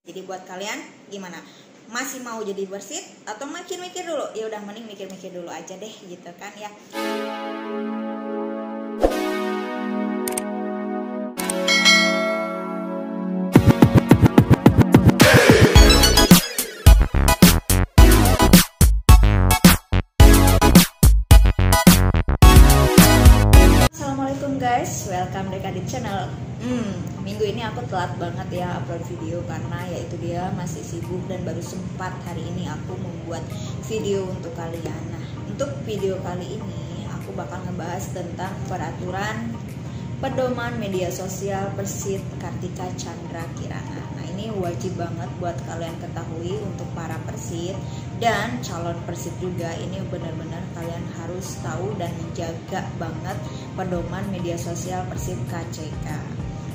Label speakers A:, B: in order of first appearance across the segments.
A: Jadi buat kalian gimana? Masih mau jadi bersit atau mikir-mikir dulu? Ya udah mending mikir-mikir dulu aja deh gitu kan ya. Assalamualaikum guys, welcome back di channel. Minggu ini aku telat banget ya upload video karena yaitu dia masih sibuk dan baru sempat hari ini aku membuat video untuk kalian. Nah, untuk video kali ini aku bakal ngebahas tentang peraturan pedoman media sosial Persib Kartika Chandra Kirana. Nah, ini wajib banget buat kalian ketahui untuk para Persib dan calon Persib juga. Ini benar-benar kalian harus tahu dan menjaga banget pedoman media sosial Persib KCK.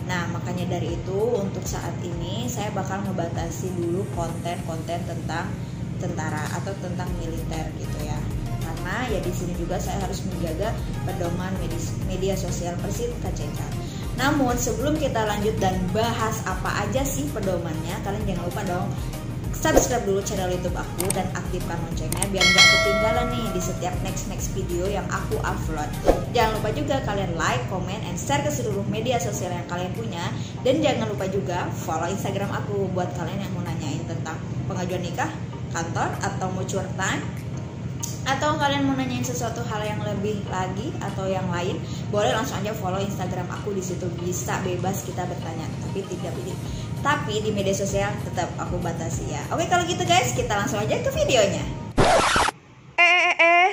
A: Nah, makanya dari itu untuk saat ini saya bakal ngebatasi dulu konten-konten tentang tentara atau tentang militer gitu ya. Karena ya di sini juga saya harus menjaga pedoman media sosial Persib KCK. Namun sebelum kita lanjut dan bahas apa aja sih pedomannya, kalian jangan lupa dong subscribe dulu channel YouTube aku dan aktifkan loncengnya biar nggak ketinggalan nih di setiap next video yang aku upload. Jangan lupa juga kalian like, comment, and share ke seluruh media sosial yang kalian punya. Dan jangan lupa juga follow Instagram aku buat kalian yang mau nanyain tentang pengajuan nikah, kantor, atau mau curhatan, atau kalian mau nanyain sesuatu hal yang lebih lagi atau yang lain, boleh langsung aja follow Instagram aku. Di situ bisa bebas kita bertanya, tapi di media sosial tetap aku batasi ya. Oke, kalau gitu guys, kita langsung aja ke videonya.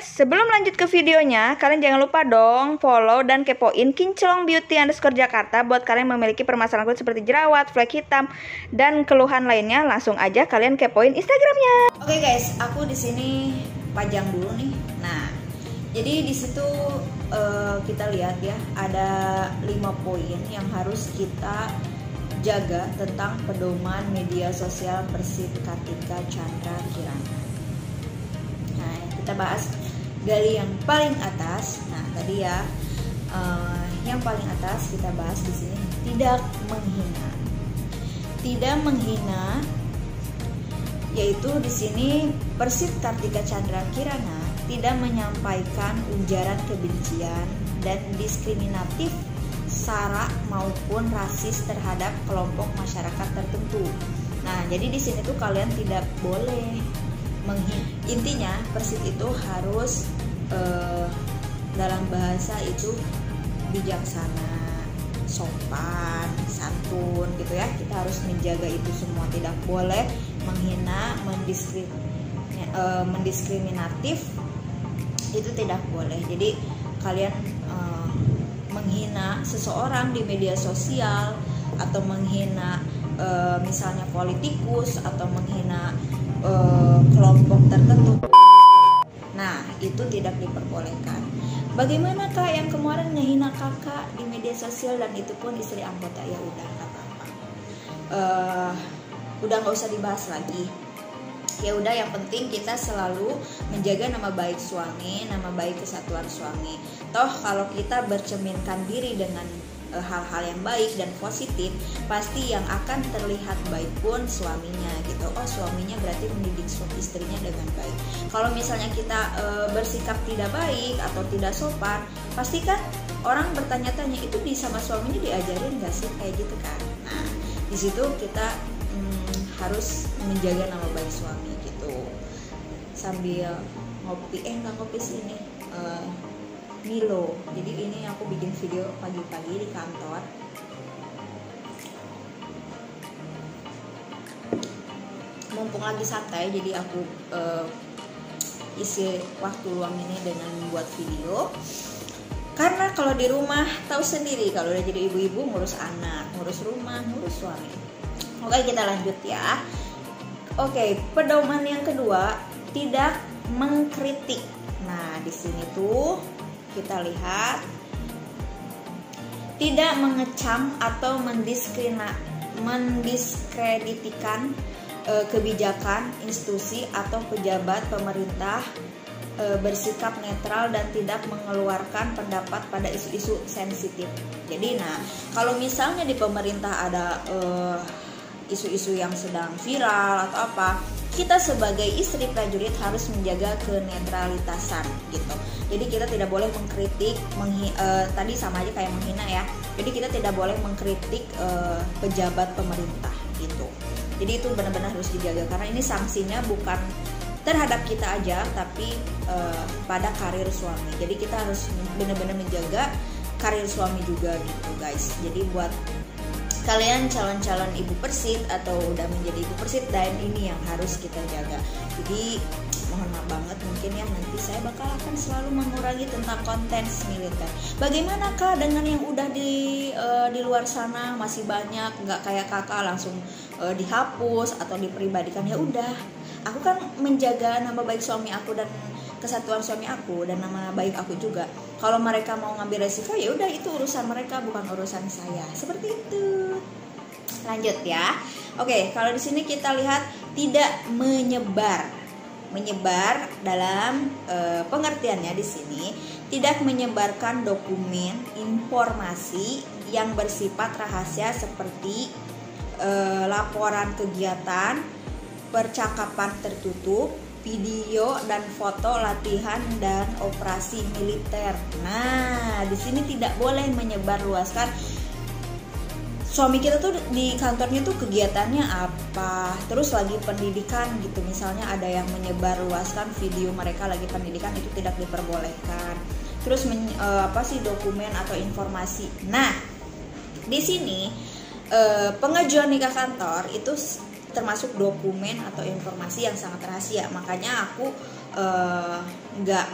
A: Sebelum lanjut ke videonya, kalian jangan lupa dong follow dan kepoin kinclongbeauty_Jakarta buat kalian memiliki permasalahan kulit seperti jerawat, flek hitam, dan keluhan lainnya. Langsung aja kalian kepoin Instagramnya. Oke guys, aku di sini pajang dulu nih. Nah, jadi di situ kita lihat ya, ada 5 poin yang harus kita jaga tentang pedoman media sosial Persib Kartika Chandra Kirana. Nah, kita bahas dari yang paling atas. Nah, tadi ya yang paling atas kita bahas di sini tidak menghina. Tidak menghina, yaitu di sini Persib Kartika Chandra Kirana tidak menyampaikan ujaran kebencian dan diskriminatif sara maupun rasis terhadap kelompok masyarakat tertentu. Nah, jadi di sini tuh kalian tidak boleh menghina. Intinya Persib itu harus dalam bahasa itu bijaksana, sopan, santun gitu ya. Kita harus menjaga itu semua, tidak boleh menghina, mendiskriminatif, itu tidak boleh. Jadi kalian menghina seseorang di media sosial atau menghina misalnya politikus atau menghina kelompok tertentu, nah itu tidak diperbolehkan. Bagaimanakah yang kemarin ngehina kakak di media sosial dan itu pun istri anggota? Ya udah nggak apa-apa, udah nggak usah dibahas lagi. Ya udah, yang penting kita selalu menjaga nama baik suami, nama baik kesatuan suami. Toh kalau kita bercerminkan diri dengan hal-hal yang baik dan positif, pasti yang akan terlihat baik pun suaminya gitu. Oh, suaminya berarti mendidik istrinya dengan baik. Kalau misalnya kita bersikap tidak baik atau tidak sopan, pasti kan orang bertanya-tanya, itu di sama suaminya diajarin gak sih kayak gitu kan. Nah, di situ kita harus menjaga nama baik suami gitu. Sambil ngopi, nggak ngopi sih ini Milo. Jadi ini aku bikin video pagi-pagi di kantor. Mumpung lagi santai, jadi aku isi waktu luang ini dengan membuat video. Karena kalau di rumah tahu sendiri, kalau udah jadi ibu-ibu ngurus anak, ngurus rumah, ngurus suami. Oke, kita lanjut ya. Oke, pedoman yang kedua, tidak mengkritik. Nah, di sini tuh kita lihat tidak mengecam atau mendiskreditkan kebijakan, institusi atau pejabat pemerintah, bersikap netral dan tidak mengeluarkan pendapat pada isu-isu sensitif. Jadi, nah, kalau misalnya di pemerintah ada isu-isu yang sedang viral atau apa, kita sebagai istri prajurit harus menjaga kenetralitasan gitu. Jadi kita tidak boleh mengkritik, tadi sama aja kayak menghina ya. Jadi kita tidak boleh mengkritik pejabat pemerintah gitu. Jadi itu benar-benar harus dijaga karena ini sanksinya bukan terhadap kita aja, tapi pada karir suami. Jadi kita harus benar-benar menjaga karir suami juga gitu guys. Jadi buat kalian calon-calon ibu persit atau udah menjadi ibu persit, dan ini yang harus kita jaga. Jadi mohon maaf banget, mungkin ya nanti saya bakal akan selalu mengurangi tentang konten militer. Bagaimanakah dengan yang udah di luar sana, masih banyak, nggak kayak kakak langsung dihapus atau dipribadikan. Ya udah, aku kan menjaga nama baik suami aku dan kesatuan suami aku dan nama baik aku juga. Kalau mereka mau ngambil resiko ya udah, itu urusan mereka, bukan urusan saya. Seperti itu. Lanjut ya. Oke, kalau di sini kita lihat tidak menyebar. Menyebar dalam pengertiannya di sini tidak menyebarkan dokumen informasi yang bersifat rahasia seperti laporan kegiatan, percakapan tertutup, video dan foto latihan dan operasi militer. Nah, di sini tidak boleh menyebarluaskan. Suami kita tuh di kantornya tuh kegiatannya apa, terus lagi pendidikan gitu. Misalnya ada yang menyebarluaskan video mereka lagi pendidikan, itu tidak diperbolehkan. Terus dokumen atau informasi. Nah, di sini pengajuan nikah kantor itu termasuk dokumen atau informasi yang sangat rahasia. Makanya aku nggak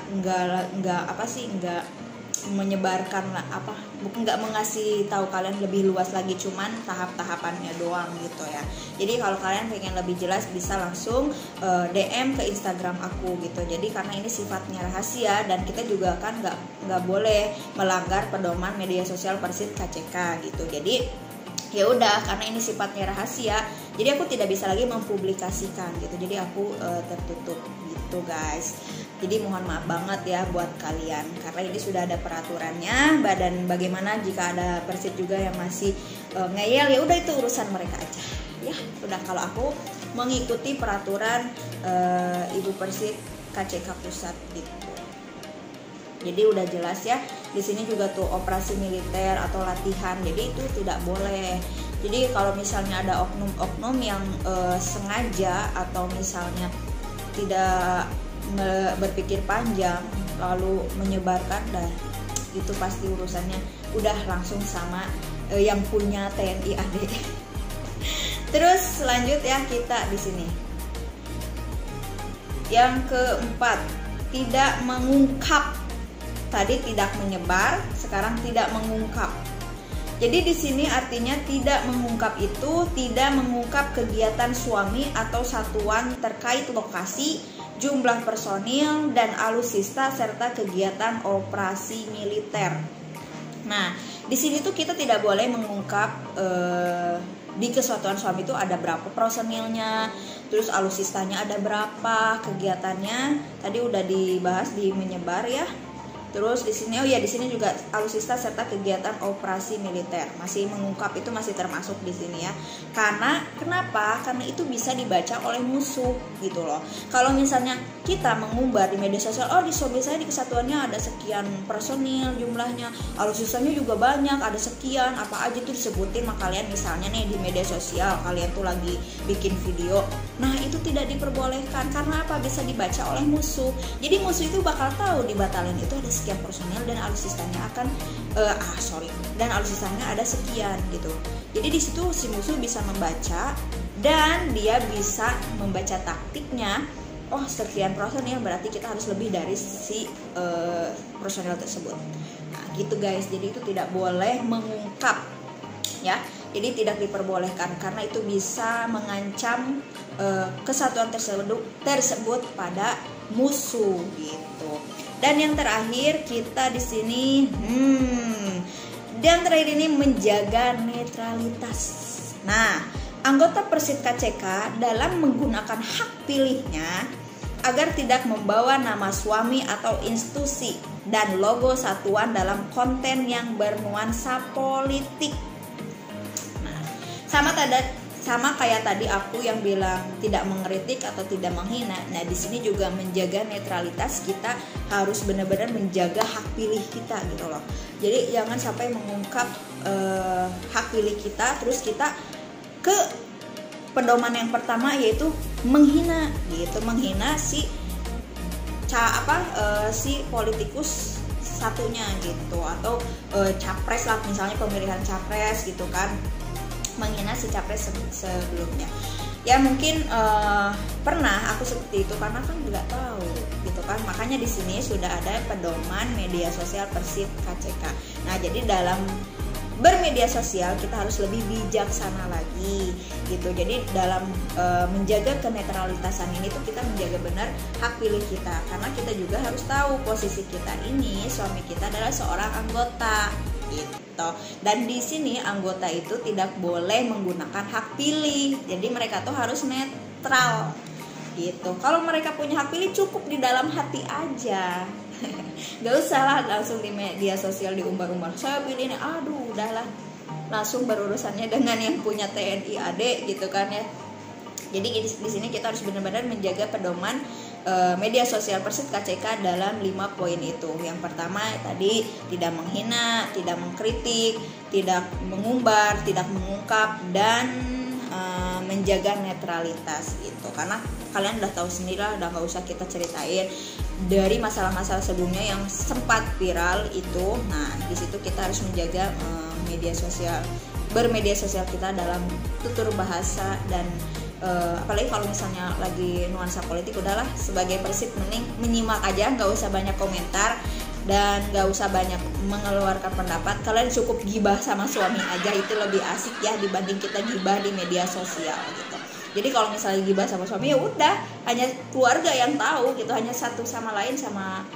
A: menyebarkan nggak mengasih tahu kalian lebih luas lagi, cuman tahap-tahapannya doang gitu ya. Jadi kalau kalian pengen lebih jelas bisa langsung DM ke Instagram aku gitu. Jadi karena ini sifatnya rahasia dan kita juga kan nggak boleh melanggar pedoman media sosial Persit KCK gitu. Jadi ya udah, karena ini sifatnya rahasia, jadi aku tidak bisa lagi mempublikasikan gitu. Jadi aku tertutup gitu guys. Jadi mohon maaf banget ya buat kalian, karena ini sudah ada peraturannya. Dan bagaimana jika ada Persit juga yang masih ngeyel, ya udah itu urusan mereka aja ya. Udah, kalau aku mengikuti peraturan Ibu Persit KCK Pusat gitu. Jadi udah jelas ya. Di sini juga tuh operasi militer atau latihan. Jadi itu tidak boleh. Jadi kalau misalnya ada oknum-oknum yang sengaja atau misalnya tidak berpikir panjang lalu menyebarkan, dah itu pasti urusannya udah langsung sama yang punya TNI AD. Terus lanjut ya kita di sini. Yang keempat, tidak mengungkap. Tadi tidak menyebar, sekarang tidak mengungkap. Jadi di sini artinya tidak mengungkap itu tidak mengungkap kegiatan suami atau satuan terkait lokasi, jumlah personil dan alutsista serta kegiatan operasi militer. Nah, di sini tuh kita tidak boleh mengungkap di kesatuan suami itu ada berapa personilnya, terus alutsistanya ada berapa, kegiatannya tadi udah dibahas di menyebar ya. Terus di sini di sini juga alutsista serta kegiatan operasi militer. Masih mengungkap itu masih termasuk di sini ya. Karena kenapa? Karena itu bisa dibaca oleh musuh gitu loh. Kalau misalnya kita mengumbar di media sosial, di suami saya di kesatuannya ada sekian personil jumlahnya, alutsistanya juga banyak, ada sekian, apa aja tuh disebutin sama kalian misalnya nih di media sosial, kalian tuh lagi bikin video. Nah, itu tidak diperbolehkan karena apa? Bisa dibaca oleh musuh. Jadi musuh itu bakal tahu di batalyon itu ada sekian personil dan alutsistanya akan dan alutsistanya ada sekian gitu. Jadi di situ si musuh bisa membaca dan dia bisa membaca taktiknya. Oh, sekian personil berarti kita harus lebih dari si personil tersebut. Nah, gitu guys. Jadi itu tidak boleh mengungkap ya. Jadi tidak diperbolehkan karena itu bisa mengancam kesatuan tersebut pada musuh gitu. Dan yang terakhir kita di sini ini menjaga netralitas. Nah, anggota Persit KCK dalam menggunakan hak pilihnya agar tidak membawa nama suami atau institusi dan logo satuan dalam konten yang bernuansa politik. Nah, Sama kayak tadi aku yang bilang tidak mengkritik atau tidak menghina. Nah, di sini juga menjaga netralitas, kita harus benar-benar menjaga hak pilih kita gitu loh. Jadi jangan sampai mengungkap hak pilih kita terus kita ke pedoman yang pertama, yaitu menghina gitu, menghina si politikus satunya gitu, atau capres lah, misalnya pemilihan capres gitu kan, menghina si capres sebelumnya. Ya mungkin pernah aku seperti itu karena kan nggak tahu gitu kan. Makanya di sini sudah ada pedoman media sosial Persib KCK. Nah, jadi dalam bermedia sosial kita harus lebih bijaksana lagi gitu. Jadi dalam menjaga kenetralitasan ini tuh kita menjaga benar hak pilih kita, karena kita juga harus tahu posisi kita ini, suami kita adalah seorang anggota gitu. Dan di sini anggota itu tidak boleh menggunakan hak pilih. Jadi mereka tuh harus netral gitu. Kalau mereka punya hak pilih cukup di dalam hati aja. Gak usah lah langsung di media sosial diumbar-umbar saya pilih ini, aduh udahlah, langsung berurusannya dengan yang punya TNI AD gitu kan ya. Jadi di sini kita harus benar-benar menjaga pedoman media sosial Persib KCK dalam 5 poin itu. Yang pertama tadi, tidak menghina, tidak mengkritik, tidak mengumbar, tidak mengungkap, dan menjaga netralitas gitu. Karena kalian udah tahu sendiri lah, udah gak usah kita ceritain dari masalah-masalah sebelumnya yang sempat viral itu. Nah, di situ kita harus menjaga media sosial, bermedia sosial kita dalam tutur bahasa, dan apalagi kalau misalnya lagi nuansa politik, udahlah sebagai Persib mending menyimak aja, nggak usah banyak komentar dan nggak usah banyak mengeluarkan pendapat. Kalian cukup gibah sama suami aja, itu lebih asik ya dibanding kita gibah di media sosial gitu. Jadi kalau misalnya gibah sama suami, ya udah hanya keluarga yang tahu gitu, hanya satu sama lain sama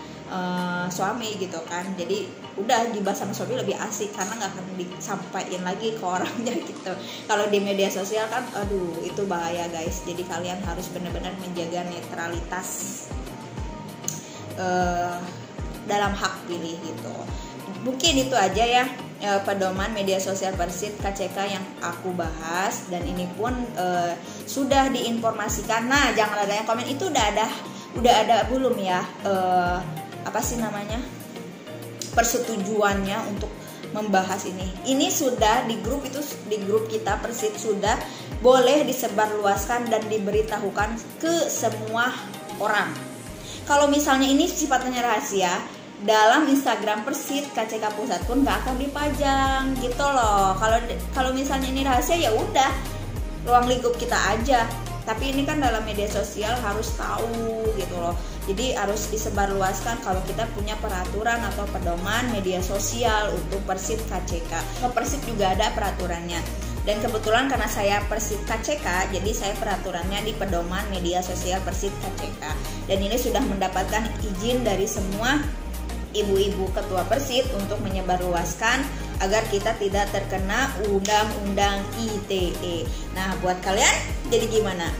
A: suami gitu kan. Jadi udah gibah sama suami lebih asik karena nggak akan disampaikan lagi ke orangnya gitu. Kalau di media sosial kan, aduh itu bahaya guys. Jadi kalian harus benar-benar menjaga netralitas dalam hak pilih gitu. Mungkin itu aja ya pedoman media sosial Persib KCK yang aku bahas, dan ini pun sudah diinformasikan. Nah, jangan ada yang komen itu udah ada belum ya persetujuannya untuk membahas ini. Ini sudah di grup kita Persib sudah boleh disebarluaskan dan diberitahukan ke semua orang. Kalau misalnya ini sifatnya rahasia, dalam Instagram Persib KCK Pusat pun gak akan dipajang gitu loh. Kalau misalnya ini rahasia, ya udah ruang lingkup kita aja. Tapi ini kan dalam media sosial harus tahu gitu loh. Jadi harus disebarluaskan kalau kita punya peraturan atau pedoman media sosial untuk Persib KCK. Persib juga ada peraturannya. Dan kebetulan karena saya Persib KCK, jadi saya peraturannya di pedoman media sosial Persib KCK. Dan ini sudah mendapatkan izin dari semua ibu-ibu ketua Persib untuk menyebarluaskan agar kita tidak terkena undang-undang ITE. Nah, buat kalian jadi gimana?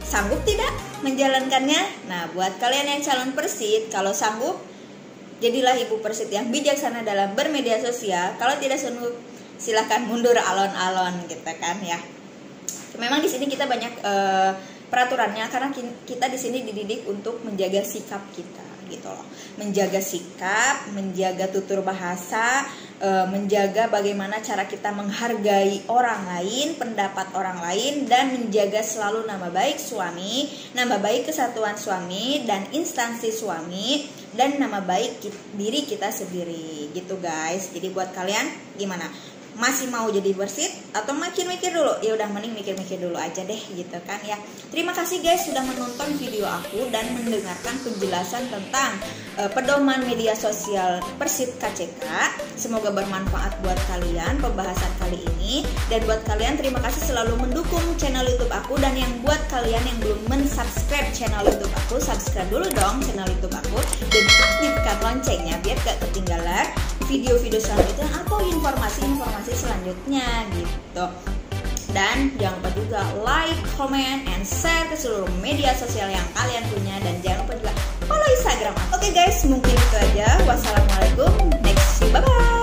A: Sanggup tidak menjalankannya? Nah, buat kalian yang calon Persib, kalau sanggup, jadilah ibu Persib yang bijaksana dalam bermedia sosial. Kalau tidak sanggup, silahkan mundur alon-alon gitu kan ya. Memang di sini kita banyak peraturannya karena kita di sini dididik untuk menjaga sikap kita gitu loh. Menjaga sikap, menjaga tutur bahasa, menjaga bagaimana cara kita menghargai orang lain, pendapat orang lain, dan menjaga selalu nama baik suami, nama baik kesatuan suami dan instansi suami, dan nama baik diri kita sendiri gitu guys. Jadi buat kalian gimana? Masih mau jadi Persib atau makin mikir dulu? Ya udah mending mikir-mikir dulu aja deh gitu kan ya. Terima kasih guys sudah menonton video aku dan mendengarkan penjelasan tentang pedoman media sosial Persib KCK. Semoga bermanfaat buat kalian pembahasan kali ini. Dan buat kalian terima kasih selalu mendukung channel YouTube aku, dan yang buat kalian yang belum mensubscribe channel YouTube aku, subscribe dulu dong channel YouTube aku dan aktifkan loncengnya biar gak ketinggalan video-video selanjutnya atau informasi-informasi selanjutnya gitu. Dan jangan lupa juga like, comment, and share ke seluruh media sosial yang kalian punya, dan jangan lupa juga follow Instagram. Oke guys, mungkin itu aja. Wassalamualaikum, next see, bye bye.